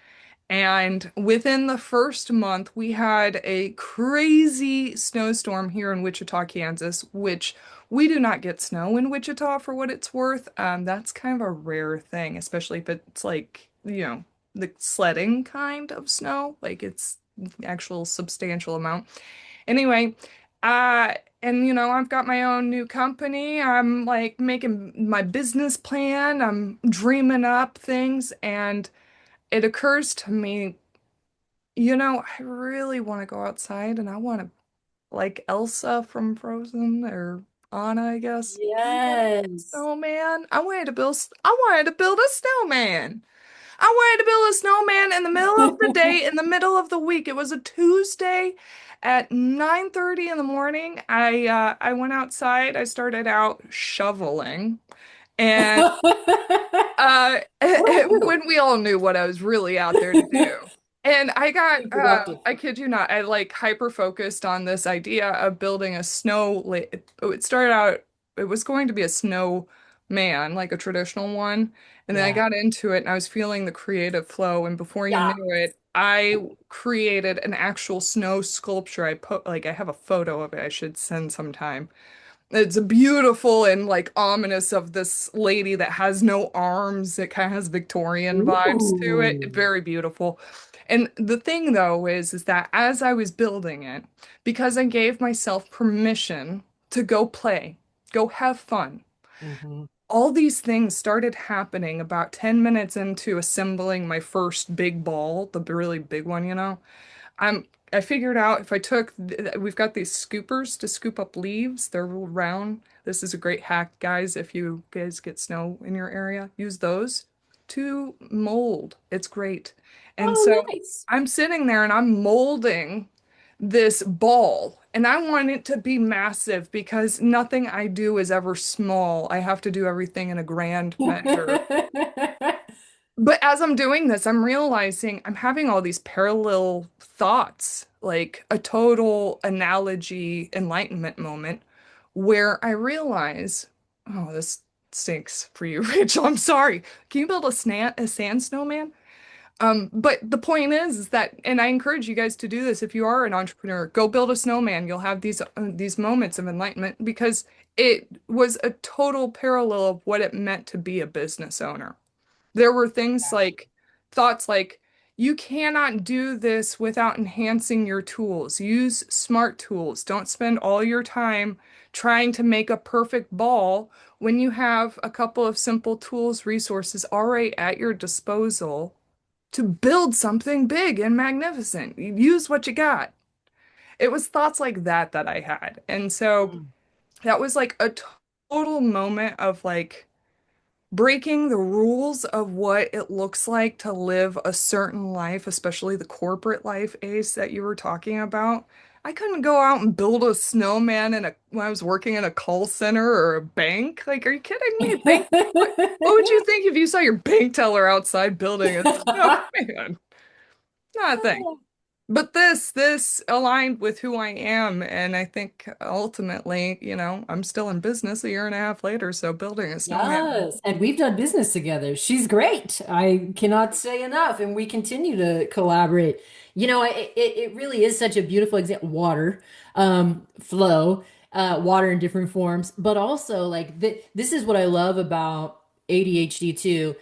And within the first month, we had a crazy snowstorm here in Wichita, Kansas, which we do not get snow in Wichita for what it's worth. That's kind of a rare thing, especially if it's like, the sledding kind of snow, like it's actual substantial amount. Anyway, and I've got my own new company. I'm like making my business plan. I'm dreaming up things, and it occurs to me, I really want to go outside and I want to, like Elsa from Frozen or Anna, I guess. I want to build a Yes. snowman. I wanted to build a snowman. I wanted to build a snowman in the middle of the day, in the middle of the week. It was a Tuesday at 9:30 in the morning. I went outside. I started out shoveling. And What do I do? when we all knew what I was really out there to do. And Be productive. I kid you not, I like hyper focused on this idea of building a it started out, it was going to be a snowman, like a traditional one. And then I Yeah. got into it and I was feeling the creative flow. And before you Yeah. knew it, I created an actual snow sculpture. I have a photo of it I should send sometime. It's beautiful and like ominous of this lady that has no arms. It kind of has Victorian vibes to it. Ooh. Very beautiful. And the thing though is that as I was building it, because I gave myself permission to go play, go have fun, Hmm. all these things started happening about 10 minutes into assembling my first big ball, the really big one. I figured out if I took we've got these scoopers to scoop up leaves. They're real round. This is a great hack, guys. If you guys get snow in your area, use those to mold. It's great. And Oh, so nice. I'm sitting there and I'm molding this ball, and I want it to be massive because nothing I do is ever small. I have to do everything in a grand measure. But as I'm doing this, I'm realizing I'm having all these parallel thoughts, like a total analogy enlightenment moment where I realize, oh, this stinks for you, Rachel. I'm sorry. Can you build a sand snowman? But the point is that, and I encourage you guys to do this if you are an entrepreneur, go build a snowman. You'll have these moments of enlightenment because it was a total parallel of what it meant to be a business owner. There were things like thoughts like, you cannot do this without enhancing your tools. Use smart tools. Don't spend all your time trying to make a perfect ball when you have a couple of simple tools, resources already at your disposal to build something big and magnificent. Use what you got. It was thoughts like that that I had. And so that was like a total moment of like, breaking the rules of what it looks like to live a certain life, especially the corporate life, Ace, that you were talking about. I couldn't go out and build a snowman when I was working in a call center or a bank. Like, are you kidding me? What would you think if you saw your bank teller outside building a snowman? Not a thing. But this aligned with who I am, and I think ultimately, I'm still in business a year and a half later, so building a snowman. Yes, and we've done business together. She's great. I cannot say enough, and we continue to collaborate. It really is such a beautiful example. Water, flow, water in different forms, but also like this is what I love about ADHD too.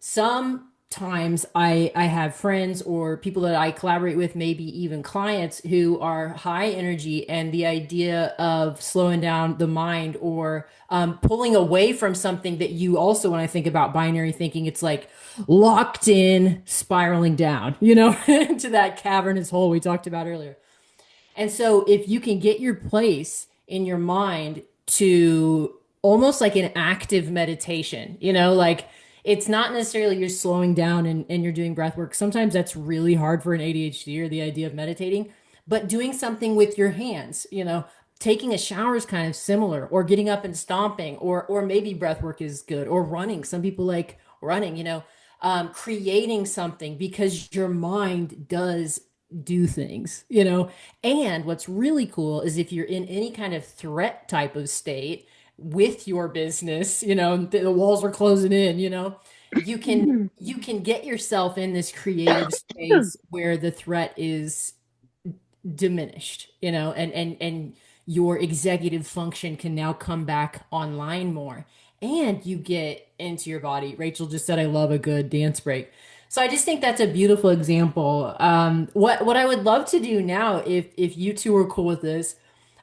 Sometimes I have friends or people that I collaborate with, maybe even clients who are high energy, and the idea of slowing down the mind or pulling away from something that you also, when I think about binary thinking, it's like locked in, spiraling down, into that cavernous hole we talked about earlier. And so if you can get your place in your mind to almost like an active meditation, like it's not necessarily you're slowing down and you're doing breath work. Sometimes that's really hard for an ADHD or the idea of meditating, but doing something with your hands, taking a shower is kind of similar, or getting up and stomping, or maybe breath work is good, or running. Some people like running, creating something because your mind does do things, And what's really cool is if you're in any kind of threat type of state with your business, the walls are closing in, you can get yourself in this creative space where the threat is diminished, and your executive function can now come back online more, and you get into your body. Rachel just said, I love a good dance break. So I just think that's a beautiful example. What I would love to do now, if you two are cool with this,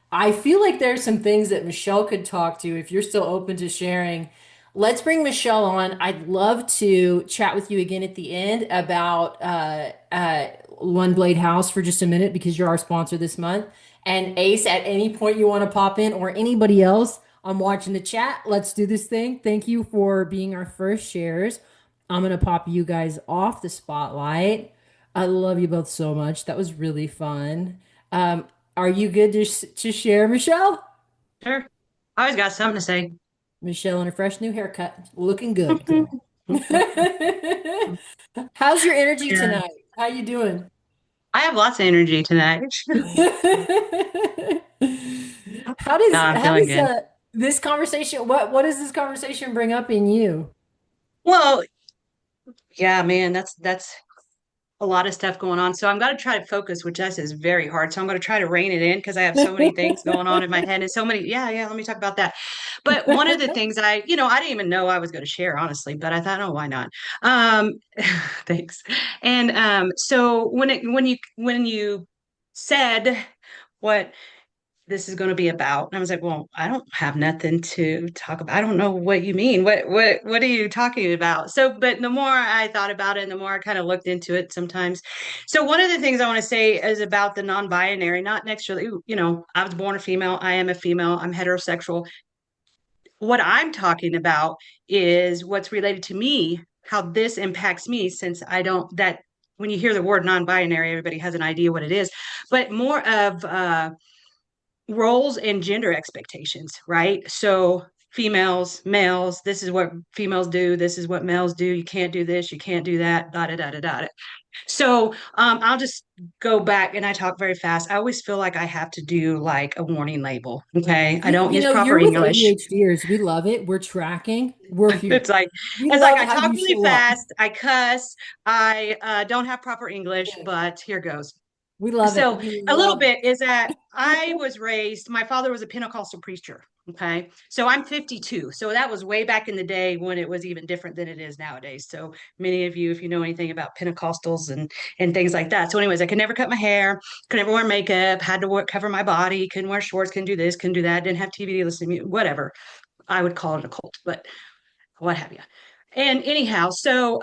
I feel like there's some things that Michele could talk to if you're still open to sharing. Let's bring Michele on. I'd love to chat with you again at the end about Lundblade House for just a minute because you're our sponsor this month. And Ace, at any point you want to pop in, or anybody else, I'm watching the chat. Let's do this thing. Thank you for being our first shares. I'm going to pop you guys off the spotlight. I love you both so much. That was really fun. Are you good to share, Michele? Sure. I always got something to say. Michele in a fresh new haircut. Looking good, girl. How's your energy Yeah. tonight? How you doing? I have lots of energy tonight. How does No, I'm how feeling does good. this conversation, what does this conversation bring up in you? Well, yeah, man, that's a lot of stuff going on. So I'm going to try to focus, which is very hard. So I'm going to try to rein it in because I have so many things going on in my head and so many. Yeah, yeah. Let me talk about that. But one of the things I didn't even know I was going to share, honestly, but I thought, oh, why not? Um, thanks. And so when you said what this is going to be about. And I was like, well, I don't have nothing to talk about. I don't know what you mean. What are you talking about? So, but the more I thought about it and the more I kind of looked into it sometimes. So one of the things I want to say is about the non-binary, not necessarily, I was born a female. I am a female. I'm heterosexual. What I'm talking about is what's related to me, how this impacts me, since I don't, that when you hear the word non-binary, everybody has an idea what it is, but more of, roles and gender expectations, right? So females, males, this is what females do, this is what males do, you can't do this, you can't do that, da da da da da. So I'll just go back, and I talk very fast. I always feel like I have to do like a warning label. Okay. I don't use proper You're with English. ADHDers. We love it. We're tracking. We're here. It's like We it's like love I how talk you really show up. fast, I cuss, I don't have proper English, but here goes. We love it. So We a little love bit is that I was raised, my father was a Pentecostal preacher. Okay. So I'm 52. So that was way back in the day when it was even different than it is nowadays. So many of you, if you know anything about Pentecostals and things like that. So anyways, I could never cut my hair, could never wear makeup, had to cover my body, couldn't wear shorts, couldn't do this, couldn't do that, didn't have TV to listen to me, whatever. I would call it a cult, but what have you. And anyhow, so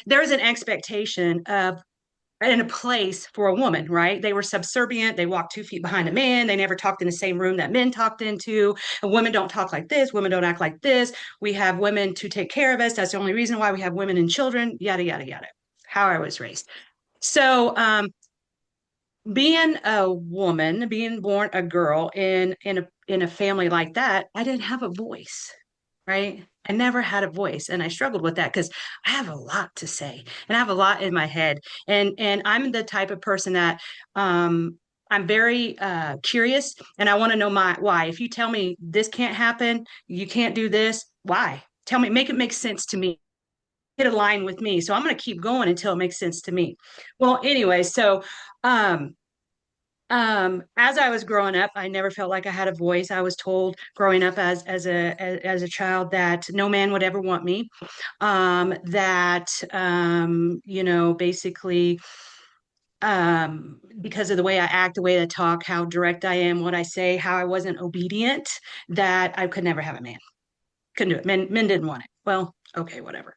there's an expectation of in a place for a woman, right? They were subservient. They walked 2 feet behind a man. They never talked in the same room that men talked into. And women don't talk like this. Women don't act like this. We have women to take care of us. That's the only reason why we have women and children, yada, yada, yada. How I was raised. So being a woman, being born a girl in a family like that, I didn't have a voice, right? I never had a voice, and I struggled with that because I have a lot to say and I have a lot in my head. And I'm the type of person that I'm very curious, and I want to know my why. If you tell me this can't happen, you can't do this, why? Tell me, make it make sense to me. Hit a line with me. So I'm going to keep going until it makes sense to me. Well, anyway, so um as I was growing up, I never felt like I had a voice. I was told growing up as a child that no man would ever want me. That basically because of the way I act, the way I talk, how direct I am, what I say, how I wasn't obedient, that I could never have a man. Couldn't do it. Men didn't want it. Well, okay, whatever.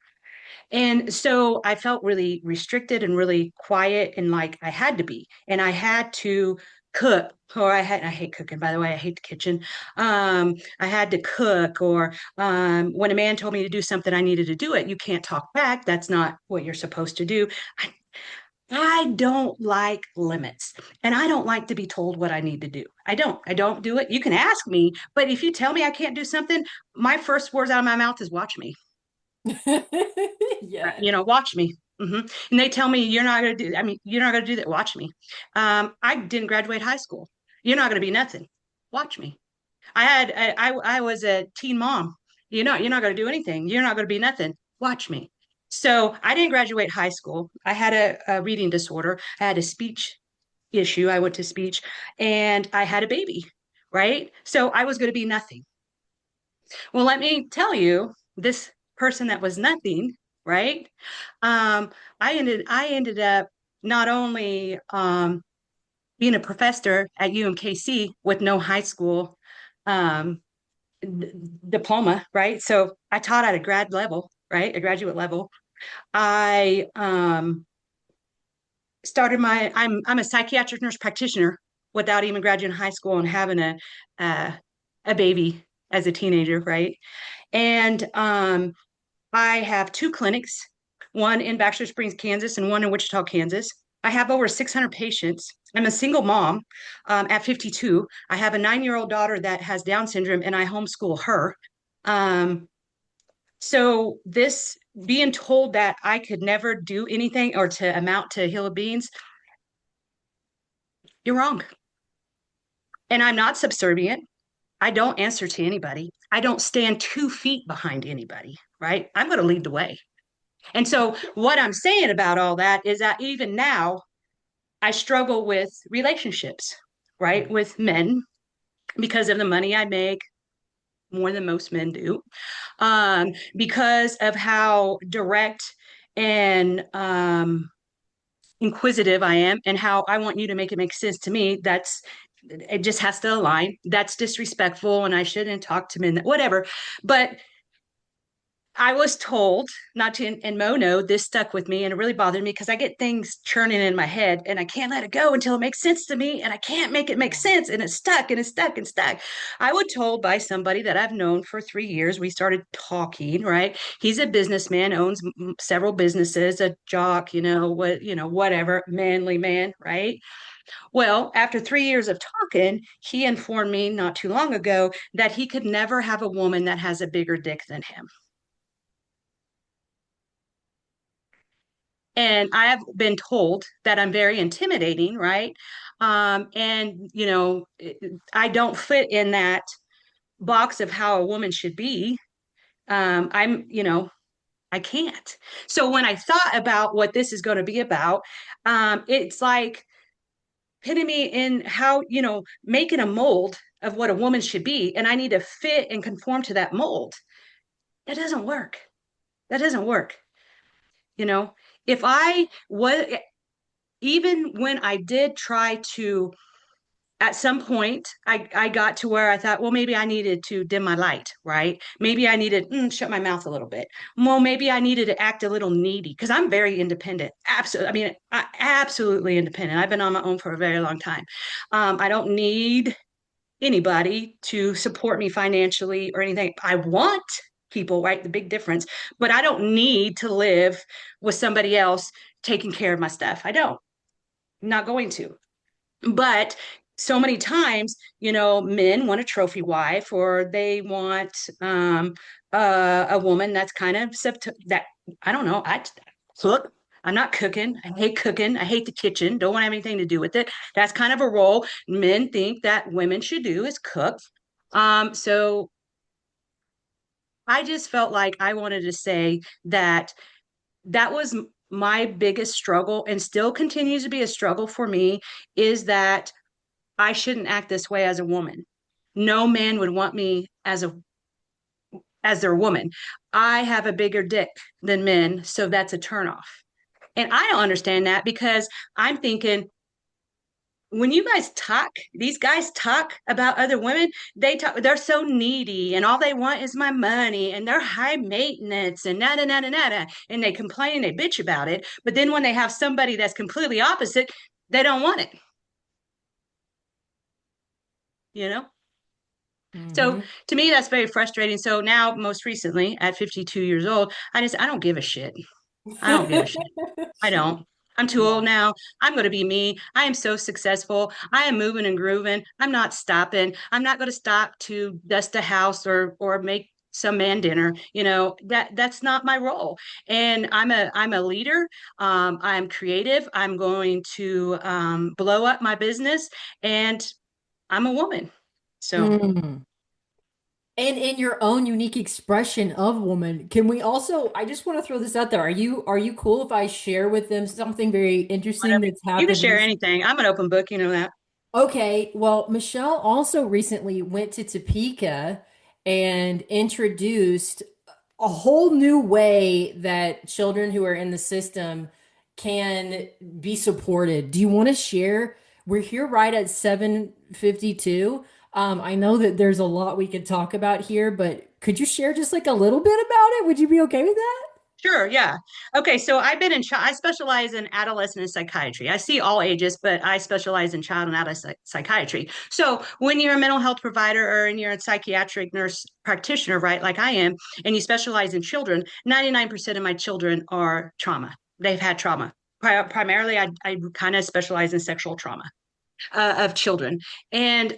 And so I felt really restricted and really quiet and like I had to be. And I had to cook, or I hate cooking, by the way, I hate the kitchen. I had to cook, or when a man told me to do something, I needed to do it. You can't talk back. That's not what you're supposed to do. I don't like limits, and I don't like to be told what I need to do. I don't do it. You can ask me, but if you tell me I can't do something, my first words out of my mouth is watch me. Yes. Watch me. And they tell me you're not going to do, I mean, you're not going to do that. Watch me. I didn't graduate high school. You're not going to be nothing. Watch me. I was a teen mom. You're not going to do anything. You're not going to be nothing. Watch me. So I didn't graduate high school. I had a reading disorder. I had a speech issue. I went to speech, and I had a baby, right? So I was going to be nothing. Well, let me tell you, this person that was nothing, right? I ended up not only being a professor at UMKC with no high school um, diploma, right? So I taught at a grad level, right? A graduate level. I started I'm a psychiatric nurse practitioner without even graduating high school and having a baby as a teenager, right? And I have 2 clinics, one in Baxter Springs, Kansas, and one in Wichita, Kansas. I have over 600 patients. I'm a single mom at 52. I have a 9-year-old daughter that has Down syndrome, and I homeschool her. So this being told that I could never do anything or to amount to a hill of beans, you're wrong. And I'm not subservient. I don't answer to anybody. I don't stand 2 feet behind anybody, right? I'm going to lead the way. And so what I'm saying about all that is that even now I struggle with relationships, right? With men because of the money I make, more than most men do, because of how direct and inquisitive I am, and how I want you to make it make sense to me. It just has to align. That's disrespectful, and I shouldn't talk to men, whatever. But I was told not to, and Mono, this stuck with me and it really bothered me because I get things churning in my head and I can't let it go until it makes sense to me, and I can't make it make sense, and it's stuck and it's stuck and stuck. I was told by somebody that I've known for 3 years. We started talking, right? He's a businessman, owns several businesses, a jock, whatever, manly man, right? Well, after 3 years of talking, he informed me not too long ago that he could never have a woman that has a bigger dick than him. And I have been told that I'm very intimidating, right? And, I don't fit in that box of how a woman should be. I can't. So when I thought about what this is going to be about, it's like pitting me in how, making a mold of what a woman should be. And I need to fit and conform to that mold. That doesn't work. That doesn't work. You know, if I was, even when I did try to, at some point, I got to where I thought, well, maybe I needed to dim my light, right? Maybe I needed shut my mouth a little bit. Well, maybe I needed to act a little needy because I'm very independent. Absolutely. I mean, absolutely independent. I've been on my own for a very long time. I don't need anybody to support me financially or anything. I want people, right? The big difference, but I don't need to live with somebody else taking care of my stuff. I don't. I'm not going to. But so many times, men want a trophy wife or they want a woman that's kind of that I don't know. Look, I'm not cooking. I hate cooking. I hate the kitchen. Don't want to have anything to do with it. That's kind of a role men think that women should do is cook. So I just felt like I wanted to say that that was my biggest struggle and still continues to be a struggle for me is that I shouldn't act this way as a woman. No man would want me as their woman. I have a bigger dick than men, so that's a turnoff. And I don't understand that because I'm thinking when you guys talk, these guys talk about other women, they're so needy and all they want is my money and they're high maintenance and nada nada nada. And they complain, they bitch about it. But then when they have somebody that's completely opposite, they don't want it. You know? So to me, that's very frustrating. So now, most recently, at 52 years old, I don't give a shit. I don't give a shit. I don't. I'm too old now. I'm going to be me. I am so successful. I am moving and grooving. I'm not stopping. I'm not going to stop to dust a house or make some man dinner. That's not my role. And I'm a leader. I'm creative. I'm going to blow up my business, and I'm a woman. So. And in your own unique expression of woman, can we also, I just want to throw this out there. Are you cool if I share with them something very interesting Whatever. that's You can happened share recently? anything. I'm an open book, you know that. Okay, well, Michele also recently went to Topeka and introduced a whole new way that children who are in the system can be supported. Do you want to share? We're here right at 7:52. I know that there's a lot we could talk about here, but could you share just like a little bit about it? Would you be okay with that? Sure, yeah. Okay, so I specialize in adolescent psychiatry. I see all ages, but I specialize in child and adult psychiatry. So when you're a mental health provider or you're a psychiatric nurse practitioner, right, like I am, and you specialize in children, 99% of my children are trauma. They've had trauma. Primarily, I kind of specialize in sexual trauma of children. And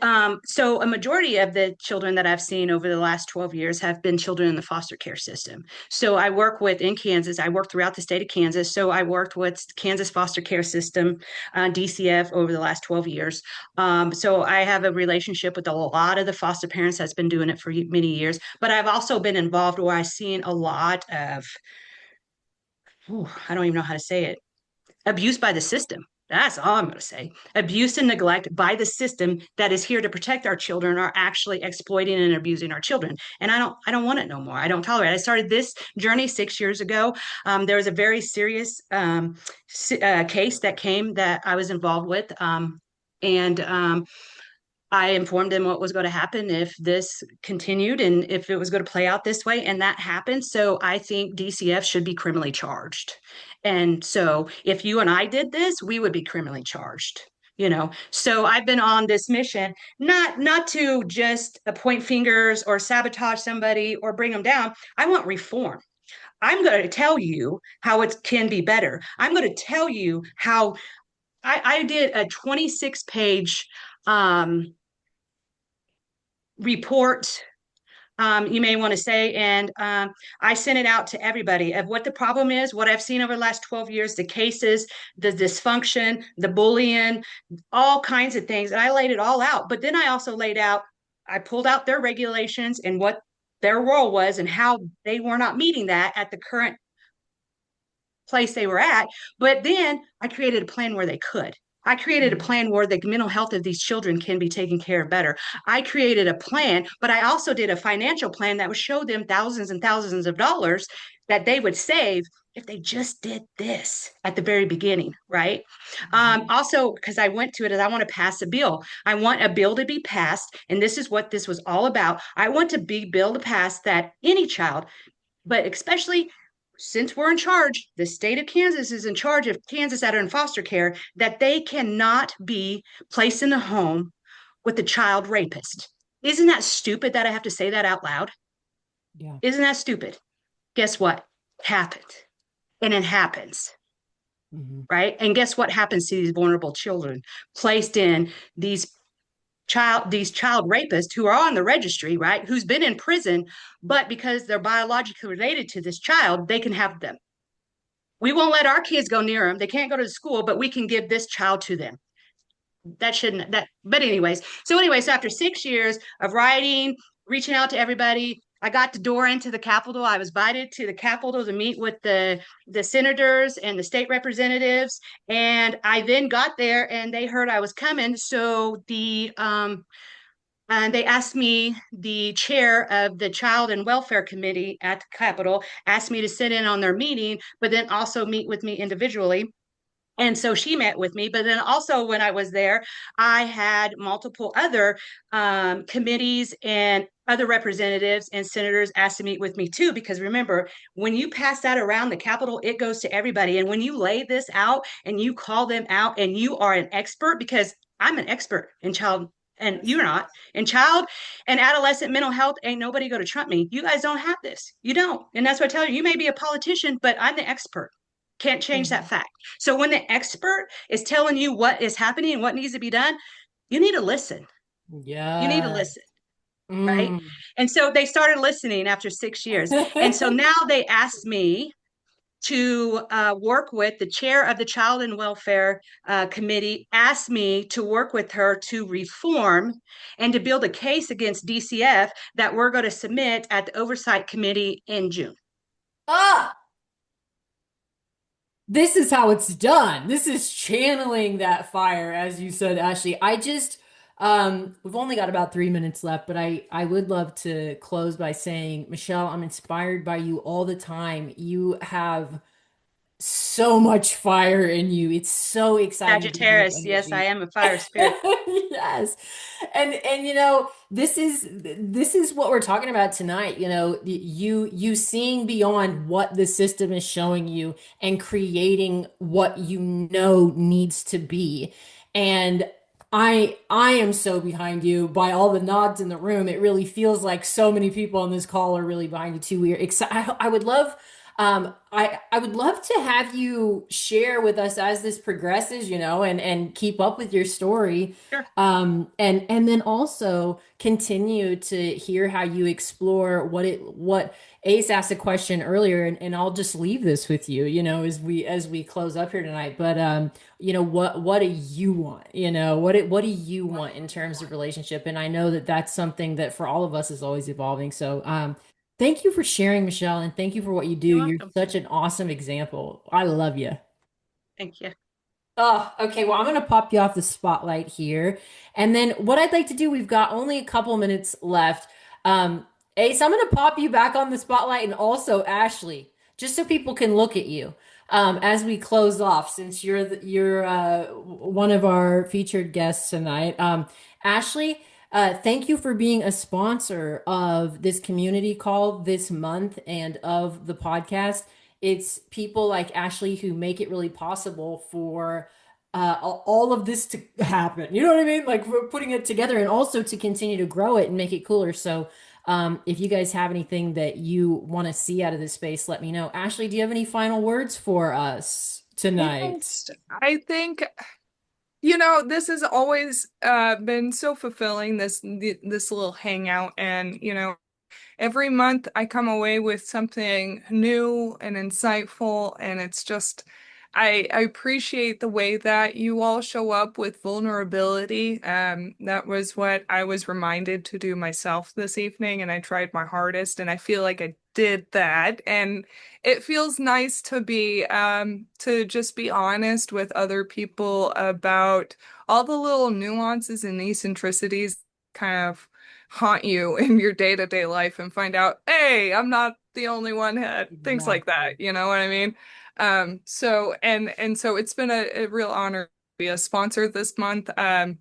so a majority of the children that I've seen over the last 12 years have been children in the foster care system. So I work in Kansas, I work throughout the state of Kansas. So I worked with Kansas foster care system, DCF, over the last 12 years. So I have a relationship with a lot of the foster parents that's been doing it for many years. But I've also been involved where I've seen a lot of, I don't even know how to say it, abuse by the system. That's all I'm going to say. Abuse and neglect by the system that is here to protect our children are actually exploiting and abusing our children. And I don't want it no more. I don't tolerate it. I started this journey 6 years ago. There was a very serious case that I was involved with. And I informed him what was going to happen if this continued and if it was going to play out this way. And that happened. So I think DCF should be criminally charged. And so if you and I did this, we would be criminally charged. So I've been on this mission, not to just point fingers or sabotage somebody or bring them down. I want reform. I'm going to tell you how it can be better. I'm going to tell you how I did a 26-page report, you may want to say, and I sent it out to everybody of what the problem is, what I've seen over the last 12 years, the cases, the dysfunction, the bullying, all kinds of things. And I laid it all out. But then I also laid out, I pulled out their regulations and what their role was and how they were not meeting that at the current place they were at. But then I created a plan where they could. I created a plan where the mental health of these children can be taken care of better. I created a plan, but I also did a financial plan that would show them thousands and thousands of dollars that they would save if they just did this at the very beginning, right? Also, because I went to it, is I want to pass a bill. I want a bill to be passed, and this is what this was all about. I want to be bill to pass that any child, but especially since we're in charge, the state of Kansas is in charge of Kansas that are in foster care, that they cannot be placed in a home with a child rapist. Isn't that stupid that I have to say that out loud? Yeah. Isn't that stupid? Guess what? Happened. And it happens. Right? And guess what happens to these vulnerable children placed in these child rapists who are on the registry, right? Who's been in prison, but because they're biologically related to this child, they can have them. We won't let our kids go near them. They can't go to school, but we can give this child to them. That shouldn't that. But so after 6 years of writing, reaching out to everybody, I got the door into the Capitol. I was invited to the Capitol to meet with the senators and the state representatives, and I then got there and they heard I was coming. So and they asked me, the chair of the Child and Welfare Committee at the Capitol asked me to sit in on their meeting, but then also meet with me individually. And so she met with me. But then also when I was there, I had multiple other committees and other representatives and senators asked to meet with me too. Because remember, when you pass that around the Capitol, it goes to everybody. And when you lay this out and you call them out and you are an expert, because I'm an expert in child and you're not, in child and adolescent mental health, ain't nobody going to trump me. You guys don't have this. You don't. And that's what I tell you. You may be a politician, but I'm the expert. Can't change that fact. So when the expert is telling you what is happening and what needs to be done, you need to listen. Yeah. You need to listen. Right. And so they started listening after 6 years. And so now they asked me to work with the chair of the Child and Welfare Committee, asked me to work with her to reform and to build a case against DCF that we're going to submit at the Oversight Committee in June. This is how it's done. This is channeling that fire, as you said, Ashley. I just, we've only got about 3 minutes left, but I would love to close by saying, Michele, I'm inspired by you all the time. You have so much fire in you. It's so exciting to hear your Sagittarius, yes, I energy. am a fire spirit. Yes. And you know, this is what we're talking about tonight. You know, you seeing beyond what the system is showing you and creating what you know needs to be. And I am so behind you by all the nods in the room. It really feels like so many people on this call are really behind you too. We're excited. I would love I would love to have you share with us as this progresses, you know, and keep up with your story. Sure. And then also continue to hear how you explore what Ayce asked a question earlier, and I'll just leave this with you, you know, as we close up here tonight. But you know, what do you want? You know, what do you want in terms of relationship? And I know that that's something that for all of us is always evolving. So thank you for sharing, Michele, and thank you for what you do. You're You're welcome. such an awesome example. I love you. Thank you. Oh, okay. Well, I'm going to pop you off the spotlight here. And then what I'd like to do, we've got only a couple minutes left. Ace, I'm going to pop you back on the spotlight, and also Ashley, just so people can look at you as we close off, since you're one of our featured guests tonight. Ashley, thank you for being a sponsor of this community call this month and of the podcast. It's people like Ashley who make it really possible for all of this to happen. You know what I mean? Like we're putting it together and also to continue to grow it and make it cooler. So if you guys have anything that you want to see out of this space, let me know. Ashley, do you have any final words for us tonight? I think This has always been so fulfilling, this little hangout. And, every month I come away with something new and insightful, and it's just, I appreciate the way that you all show up with vulnerability. That was what I was reminded to do myself this evening, and I tried my hardest, and I feel like I did that. And it feels nice to just be honest with other people about all the little nuances and eccentricities kind of haunt you in your day-to-day life, and find out, hey, I'm not the only one had things like that. You know what I mean? So it's been a real honor to be a sponsor this month,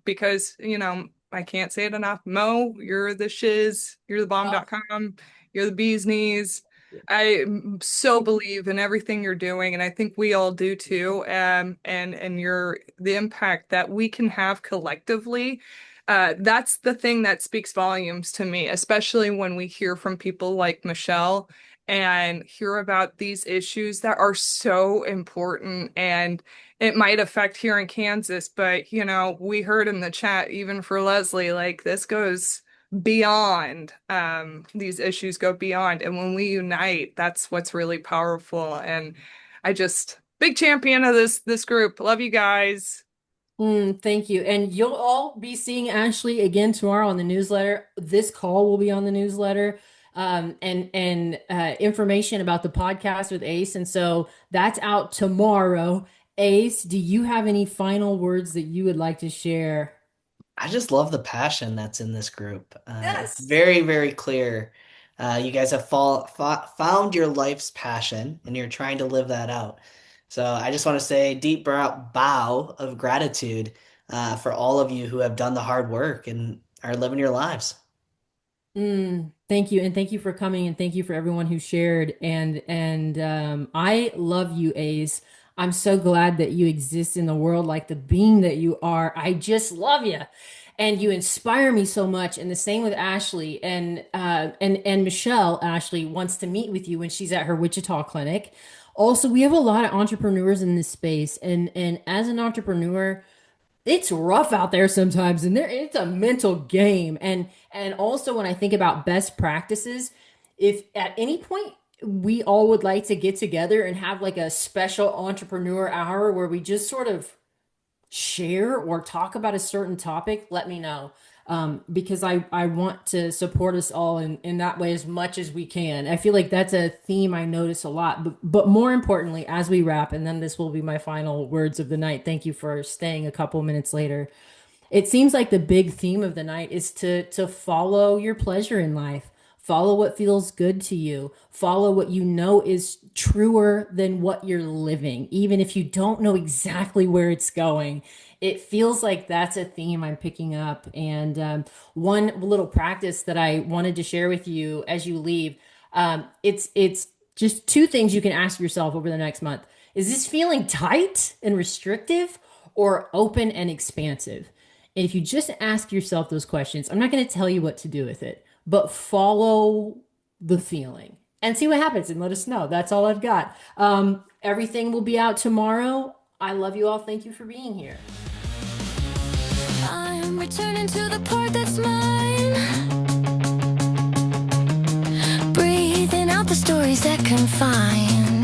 because, I can't say it enough. Mo, you're the shiz, you're the bomb.com, you're the bee's knees. I so believe in everything you're doing, and I think we all do too. And the impact that we can have collectively. That's the thing that speaks volumes to me, especially when we hear from people like Michele and hear about these issues that are so important. And it might affect here in Kansas, but we heard in the chat, even for Leslie, like this goes beyond, these issues go beyond. And when we unite, that's what's really powerful. And I just big champion of this group. Love you guys. Thank you. And you'll all be seeing Ashley again tomorrow on the newsletter. This call will be on the newsletter. And information about the podcast with Ayce. And so that's out tomorrow. Ayce, do you have any final words that you would like to share? I just love the passion that's in this group. It's Yes. very, very clear. You guys have found your life's passion, and you're trying to live that out. So I just want to say deep bow of gratitude for all of you who have done the hard work and are living your lives. Thank you. And thank you for coming, and thank you for everyone who shared. And I love you, Ayce. I'm so glad that you exist in the world like the being that you are. I just love you. And you inspire me so much. And the same with Ashley, and Michele. Ashley wants to meet with you when she's at her Wichita clinic. Also, we have a lot of entrepreneurs in this space. And as an entrepreneur, it's rough out there sometimes, and it's a mental game. And also, when I think about best practices, if at any point we all would like to get together and have like a special entrepreneur hour where we just sort of share or talk about a certain topic, let me know. Because I want to support us all in that way as much as we can. I feel like that's a theme I notice a lot. But more importantly, as we wrap, and then this will be my final words of the night. Thank you for staying a couple minutes later. It seems like the big theme of the night is to follow your pleasure in life. Follow what feels good to you. Follow what you know is truer than what you're living, even if you don't know exactly where it's going. It feels like that's a theme I'm picking up. And one little practice that I wanted to share with you as you leave, it's just two things you can ask yourself over the next month. Is this feeling tight and restrictive, or open and expansive? And if you just ask yourself those questions, I'm not going to tell you what to do with it, but follow the feeling and see what happens, and let us know. That's all I've got. Everything will be out tomorrow. I love you all. Thank you for being here. I'm returning to the part that's mine. Breathing out the stories that confine.